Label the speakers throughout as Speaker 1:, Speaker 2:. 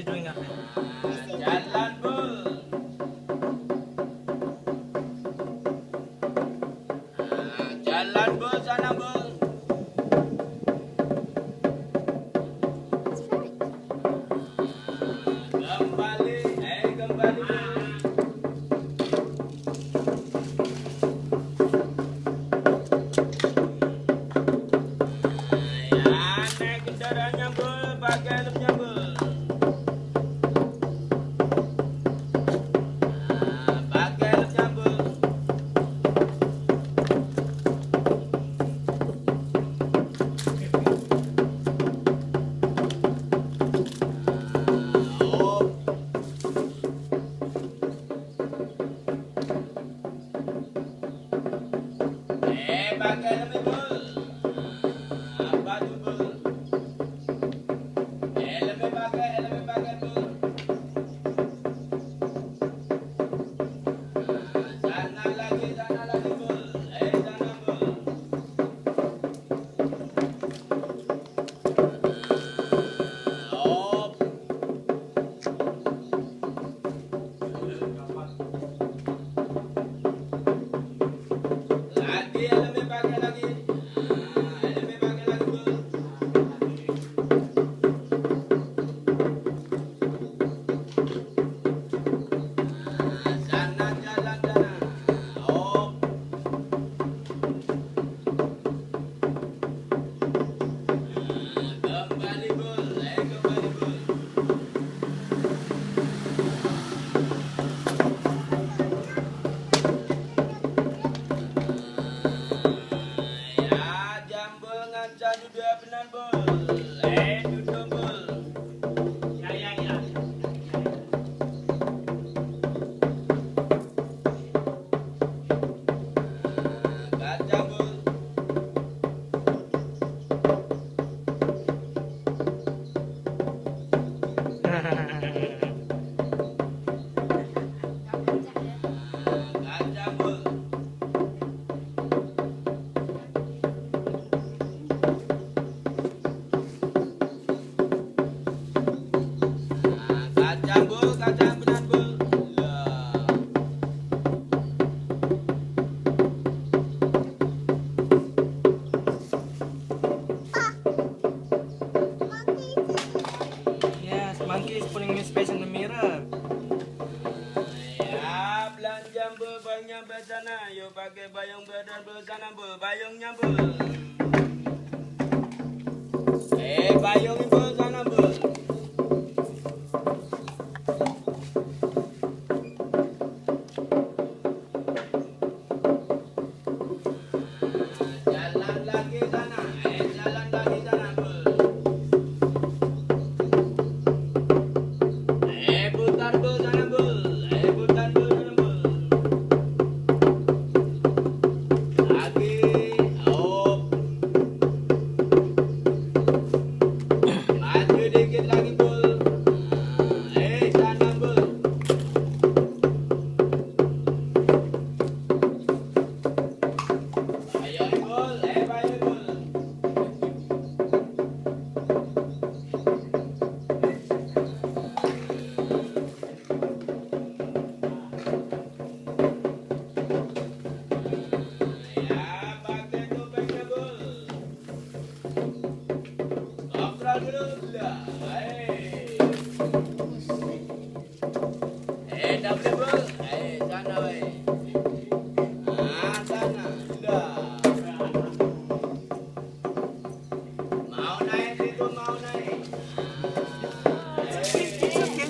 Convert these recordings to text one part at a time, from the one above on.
Speaker 1: doing apa?
Speaker 2: Jalan bul. Jalan bul sana bul. Kembali, kembali bul. Naik kendaraannya bul, pakai helmnya bul. Pakai helmnya bul. Oh, pakai helmnya bul. Baju bul. Helmnya pakai bul. Sana lagi bul. Sana bul. Oh, lagi helmnya pakai lagi. Helmnya pakai lagi bul. Sana jalan sana. Oh, kembali bul. Kembali bul. Ya, jambul ngaca juga benar bul. Duduk bul.
Speaker 1: Ya.
Speaker 2: Kaca bul. Kaca bul. Kaca bul, kaca yang benar bul. Lah.
Speaker 1: Yes, monkey is putting his face in the mirror.
Speaker 2: Ya, belanja bul banyak bersana. Yuk pakai bayung badan bul sana bul. Bayungnya bul. Bayung bul sana bul. Jalan lagi sana. Jalan lagi sana bul. Putar bul sana bul. Putar bul sana bul. Lagi. Oh. Maju dikit lagi bul. Sana bul. Ayo bul. Ayo bul. Ya, pakai topengnya bul. Kopral dulu sudah. Double bul. Sana weh. Sana sudah. Mau naik itu mau naik.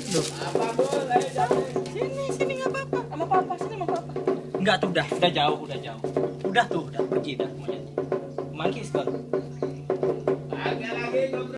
Speaker 1: Loh,
Speaker 2: Apa bul? Jatuh.
Speaker 1: sini nggak apa-apa. Sama papa, sini sama papa. Enggak tuh udah jauh. Udah tuh, udah pergi dah semuanya. Monkey is gone.